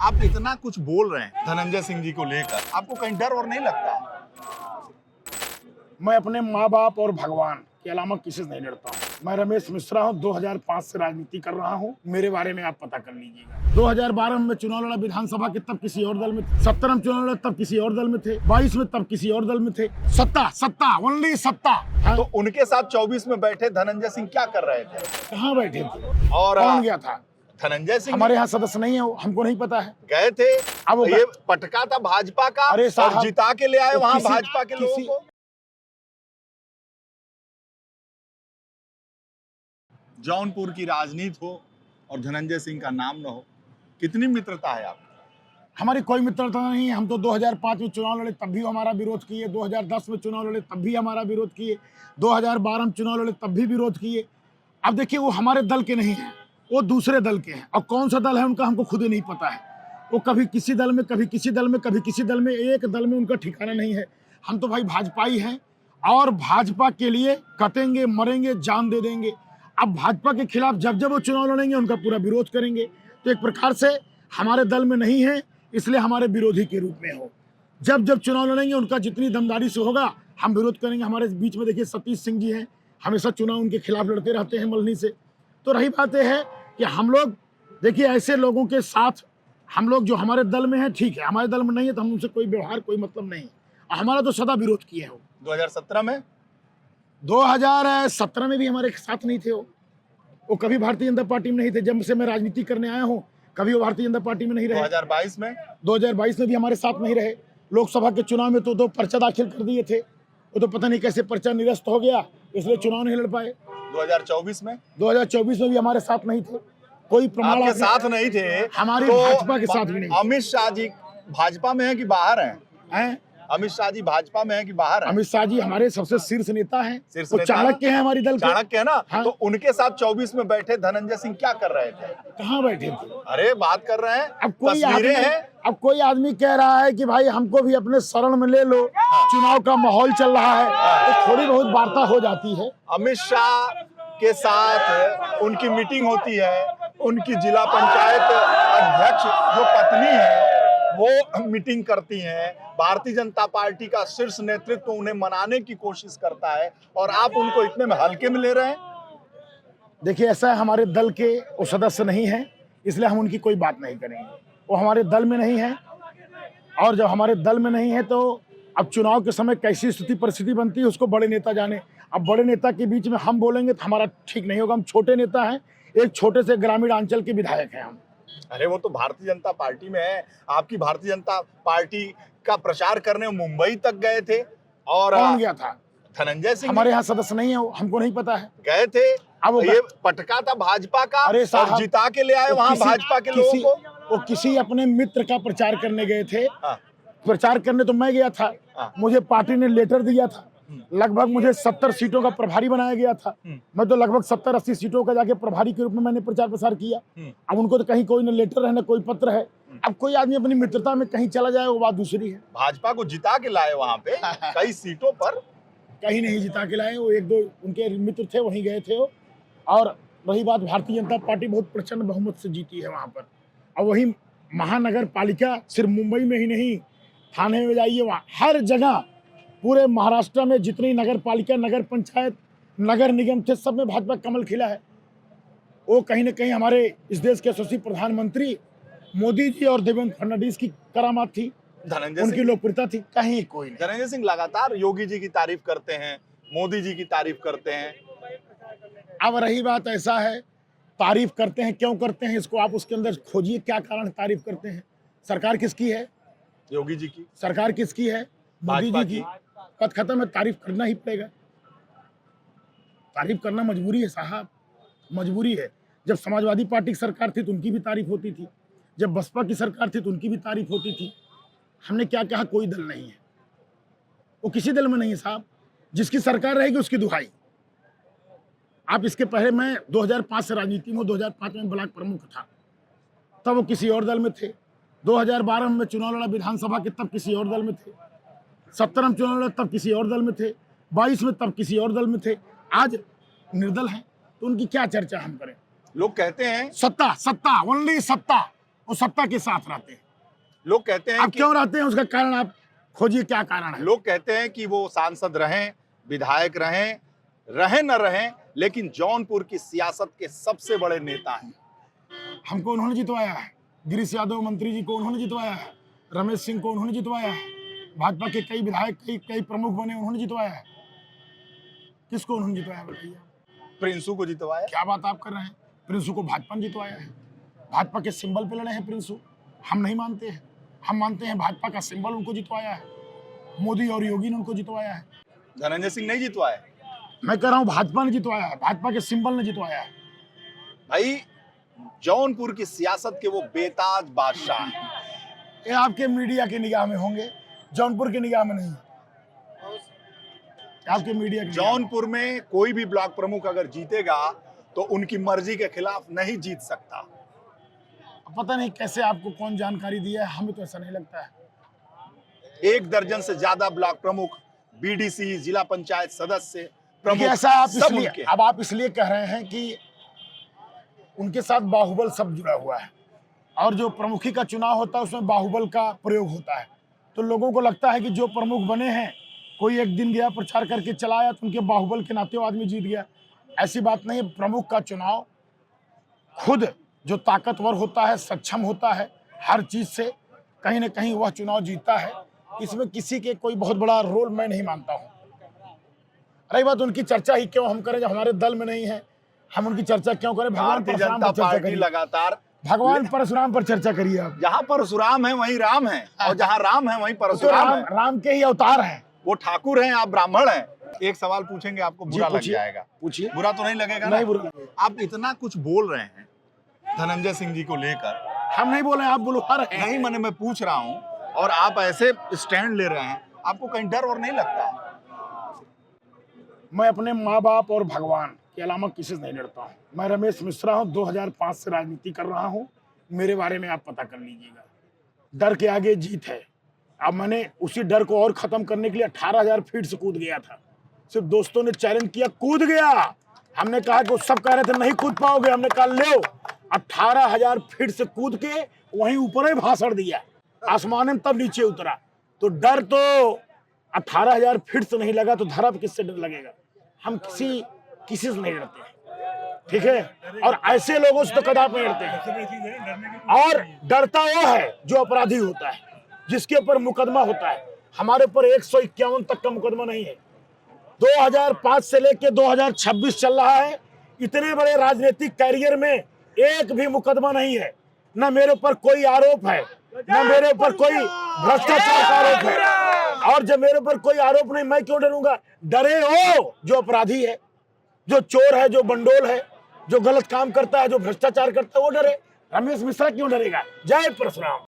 आप इतना कुछ बोल रहे हैं धनंजय सिंह जी को लेकर, आपको कहीं डर और नहीं लगता? मैं अपने माँ बाप और भगवान के अलावा किसी से नहीं डरता हूँ। मैं रमेश मिश्रा हूँ, 2005 से राजनीति कर रहा हूँ। मेरे बारे में आप पता कर लीजिएगा। 2012 में चुनाव लड़ा विधानसभा के, तब किसी और दल में थे। 17 में चुनाव लड़ा, तब किसी और दल में थे। 22 में तब किसी और दल में थे। सत्ता ओनली सत्ता। तो उनके साथ 24 में बैठे धनंजय सिंह क्या कर रहे थे? कहाँ बैठे थे और कौन गया था? धनंजय सिंह हमारे यहाँ सदस्य नहीं है वो, हमको नहीं पता है। गए थे। अब ये पटका था भाजपा का, अरे साहब, और जिता के ले आए तो वहां भाजपा के लोगों को। जौनपुर की राजनीति हो और धनंजय सिंह का नाम न हो, कितनी मित्रता है आपकी? हमारी कोई मित्रता नहीं है। हम तो 2005 में चुनाव लड़े तब भी हमारा विरोध किए, 2010 में चुनाव लड़े तब भी हमारा विरोध किए, 2012 में चुनाव लड़े तब भी विरोध किए। अब देखिए, वो हमारे दल के नहीं हैं, वो दूसरे दल के हैं। और कौन सा दल है उनका हमको खुद ही नहीं पता है। वो कभी किसी दल में, कभी किसी दल में, कभी किसी दल में, एक दल में उनका ठिकाना नहीं है। हम तो भाई भाजपाई हैं और भाजपा के लिए कटेंगे, मरेंगे, जान दे देंगे। अब भाजपा के खिलाफ जब जब वो चुनाव लड़ेंगे उनका पूरा विरोध करेंगे। तो एक प्रकार से हमारे दल में नहीं है, इसलिए हमारे विरोधी के रूप में हो। जब जब चुनाव लड़ेंगे उनका जितनी दमदारी से होगा हम विरोध करेंगे। हमारे बीच में देखिए सतीश सिंह जी हैं, हमेशा चुनाव उनके खिलाफ लड़ते रहते हैं मल्हनी से। तो रही बात यह है कि हम लोग देखिए ऐसे लोगों के साथ, हम लोग जो हमारे दल में है ठीक है, हमारे दल में नहीं है तो हम उनसे कोई व्यवहार, कोई मतलब नहीं है। हमारा तो सदा विरोध किए हैं। 2017 में 2017 में भी हमारे साथ नहीं थे वो कभी भारतीय जनता पार्टी में नहीं थे। जब से मैं राजनीति करने आया हूँ कभी वो भारतीय जनता पार्टी में नहीं रहे। 2022 में भी हमारे साथ नहीं रहे। लोकसभा के चुनाव में तो 2 पर्चा दाखिल कर दिए थे, वो तो पता नहीं कैसे पर्चा निरस्त हो गया, इसलिए चुनाव नहीं लड़ पाए। 2024 में भी हमारे साथ नहीं थे। कोई प्रमाण आपके साथ नहीं थे? हमारे तो भाजपा के साथ भी नहीं। अमित शाह जी भाजपा में है कि बाहर हैं? अमित शाह जी भाजपा में है कि बाहर हैं? अमित शाह जी हमारे सबसे शीर्ष नेता हैं, वो चाणक्य हैं हमारी दल के। चाणक्य है ना? हाँ? तो उनके साथ 24 में बैठे धनंजय सिंह क्या कर रहे थे? कहाँ बैठे थे? अरे बात कर रहे हैं, अब कोई आदमी कह रहा है कि भाई हमको भी अपने शरण में ले लो, चुनाव का माहौल चल रहा है, तो थोड़ी बहुत वार्ता हो जाती है। अमित शाह के साथ उनकी मीटिंग होती है, उनकी जिला पंचायत अध्यक्ष जो पत्नी है वो मीटिंग करती हैं। भारतीय जनता पार्टी का शीर्ष नेतृत्व उन्हें मनाने की कोशिश करता है और आप उनको इतने में हल्के में ले रहे हैं। देखिए, ऐसा है, हमारे दल के वो सदस्य नहीं है, इसलिए हम उनकी कोई बात नहीं करेंगे। वो हमारे दल में नहीं है, और जब हमारे दल में नहीं है तो अब चुनाव के समय कैसी स्थिति परिस्थिति बनती है उसको बड़े नेता जाने। अब बड़े नेता के बीच में हम बोलेंगे तो हमारा ठीक नहीं होगा। हम छोटे नेता हैं, एक छोटे से ग्रामीण अंचल के विधायक हैं हम। अरे वो तो भारतीय जनता पार्टी में है। आपकी भारतीय जनता पार्टी का प्रचार करने मुंबई तक गए थे। और कौन गया था? धनंजय सिंह। हमारे यहाँ सदस्य नहीं है वो, हमको नहीं पता है। गए थे। अब ये पटका था भाजपा का, अरे साहब, और जिता के ले आए वहां भाजपा के लोगों को। वो किसी अपने मित्र का प्रचार करने गए थे। हाँ। प्रचार करने तो मैं गया था। हाँ। मुझे पार्टी ने लेटर दिया था, लगभग मुझे 70 सीटों का प्रभारी बनाया गया था। मैं तो लगभग 70-80 सीटों का जाके प्रभारी के रूप में मैंने प्रचार प्रसार किया। अब उनको तो कहीं कोई न लेटर है न कोई पत्र है। अब कोई आदमी अपनी मित्रता में कहीं चला जाए वो बात दूसरी है। भाजपा को जिता के लाए वहां पे कई सीटों पर। कहीं नहीं जिता के लाए, वो 1-2 उनके मित्र थे वहीं गए थे वो। और रही बात, भारतीय जनता पार्टी बहुत प्रचंड बहुमत से जीती है वहां पर। और वही महानगर पालिका सिर्फ मुंबई में ही नहीं, थाने में जाइए, वहाँ हर जगह पूरे महाराष्ट्र में जितनी नगर पालिका, नगर पंचायत, नगर निगम थे, सब में भाजपा कमल खिला है। वो कहीं न कहीं हमारे इस देश के यशस्वी प्रधानमंत्री मोदी जी और देवेंद्र फडणवीस की करामात थी, उनकी लोकप्रियता थी। कहीं कोई नहीं। धनंजय सिंह लगातार योगी जी की तारीफ करते हैं, मोदी जी की तारीफ करते हैं। अब रही बात, ऐसा है, तारीफ करते हैं, क्यों करते हैं इसको आप उसके अंदर खोजिए, क्या कारण तारीफ करते हैं। सरकार किसकी है? योगी जी की। सरकार किसकी है? मोदी जी की। कद खत्म है, तारीफ करना ही पड़ेगा। तारीफ करना मजबूरी है साहब, मजबूरी है। जब समाजवादी पार्टी की सरकार थी तो उनकी भी तारीफ होती थी, जब बसपा की सरकार थी तो उनकी भी तारीफ होती थी। हमने क्या कहा? कोई दल नहीं है, वो किसी दल में नहीं है साहब। जिसकी सरकार रहेगी उसकी दुहाई। आप इसके पहले मैं 2005 से राजनीति में, 2005 में ब्लॉक प्रमुख था, तब वो किसी और दल में थे। 2012 में चुनाव लड़ा विधानसभा के, तब किसी और दल में थे। 17 में चुनाव लड़ा, तब किसी और दल में थे। 22 में तब किसी और दल में थे। आज निर्दल हैं तो उनकी क्या चर्चा हम करें? लोग कहते हैं सत्ता ओनली सत्ता, वो सत्ता के साथ रहते हैं। लोग कहते हैं अब क्यों रहते हैं उसका कारण आप खोजिए, क्या कारण है। लोग कहते हैं कि वो सांसद रहें, विधायक रहें न रहें, लेकिन जौनपुर की सियासत के सबसे बड़े नेता हैं। हमको उन्होंने जितवाया है, गिरीश यादव मंत्री जी को उन्होंने जितवाया है, रमेश सिंह को उन्होंने जितवाया है, भाजपा के कई विधायक कई प्रमुख बने, उन्होंने जितवाया है। किसको उन्होंने जितवाया बताइए। प्रिंसू को जितवाया। क्या बात आप कर रहे हैं। प्रिंसू को भाजपा ने जितवाया है। भाजपा के सिंबल पे लड़े हैं प्रिंसू। हम नहीं मानते हैं, हम मानते हैं भाजपा का सिंबल उनको जितवाया है। मोदी और योगी ने उनको जितवाया है। धनंजय सिंह नहीं जितवाया। मैं कह रहा हूं भाजपा ने जितवाया है, भाजपा के सिंबल ने जितवाया है। भाई जौनपुर की सियासत के वो बेताज बादशाह हैं। ये आपके मीडिया के निगाह में होंगे, जौनपुर की निगाह में नहीं। आपके मीडिया के जौनपुर में कोई भी ब्लॉक प्रमुख अगर जीतेगा तो उनकी मर्जी के खिलाफ नहीं जीत सकता। पता नहीं कैसे आपको कौन जानकारी दिया है, हमें तो ऐसा नहीं लगता है। 1 दर्जन से ज्यादा ब्लॉक प्रमुख, बीडीसी, जिला पंचायत सदस्य प्रमुख, ऐसा आप सब इसलिए उनके। अब आप इसलिए कह रहे हैं कि उनके साथ बाहुबल सब जुड़ा हुआ है, और जो प्रमुखी का चुनाव होता है उसमें बाहुबल का प्रयोग होता है। तो लोगों को लगता है कि जो प्रमुख बने हैं, कोई एक दिन गया प्रचार करके चला आया तो उनके बाहुबल के नाते वो आदमी जीत गया। ऐसी बात नहीं है। प्रमुख का चुनाव खुद जो ताकतवर होता है, सक्षम होता है हर चीज से, कहीं ना कहीं वह चुनाव जीतता है। इसमें किसी के कोई बहुत बड़ा रोल मैं नहीं मानता हूँ। रही बात उनकी चर्चा ही क्यों हम करें, जब हमारे दल में नहीं है, हम उनकी चर्चा क्यों करें। भगवान भारतीय परशुराम जनता पर चर्चा पार्टी करिए, लगातार भगवान परशुराम पर चर्चा करिए आप। जहां परशुराम है वहीं राम है, और जहां राम है वहीं तो परशुराम है। राम के ही अवतार हैं। वो ठाकुर हैं, आप ब्राह्मण हैं। एक सवाल पूछेंगे, आपको बुरा लग पूछिए। जाएगा। पूछिए। बुरा तो नहीं लगेगा ना? नहीं बुरा लगेगा। आप इतना कुछ बोल रहे हैं धनंजय सिंह जी को लेकर। हम नहीं बोले, आप बुलवा रहे हैं। नहीं, मैं पूछ रहा हूं, और आप ऐसे स्टैंड ले रहे हैं, आपको कहीं डर और नहीं लगता? मैं अपने माँ बाप और भगवान के अलावा किसी से नहीं डरता हूँ। मैं रमेश मिश्रा हूँ, 2005 से राजनीति कर रहा हूँ। मेरे बारे में आप पता कर लीजिएगा। डर के आगे जीत है। अब मैंने उसी डर को और खत्म करने के लिए 18,000 फीट से कूद गया था। सिर्फ दोस्तों ने चैलेंज किया, कूद गया। हमने कहा कि वो सब कह रहे थे नहीं कूद पाओगे, हमने कहा लो 18,000 फीट से कूद के वहीं ऊपर ही भाषण दिया, आसमान में तब नीचे उतरा। तो डर तो 18,000 फीट से नहीं लगा तो धरा पे किससे डर लगेगा। हम किसी से नहीं डरते हैं, ठीक है। और ऐसे लोगों से तो कदापि नहीं डरते हैं। और डरता वो है जो अपराधी होता है, जिसके ऊपर मुकदमा होता है। हमारे ऊपर 151 तक का मुकदमा नहीं है। 2005 से लेकर 2026 चल रहा है। इतने बड़े राजनीतिक कैरियर में एक भी मुकदमा नहीं है। न मेरे ऊपर कोई आरोप है, न मेरे ऊपर कोई भ्रष्टाचार का आरोप है। और जब मेरे ऊपर कोई आरोप नहीं, मैं क्यों डरूंगा। डरे वो जो अपराधी है, जो चोर है, जो बंडोल है, जो गलत काम करता है, जो भ्रष्टाचार करता है, वो डरे। रमेश मिश्रा क्यों डरेगा। जय परशुराम।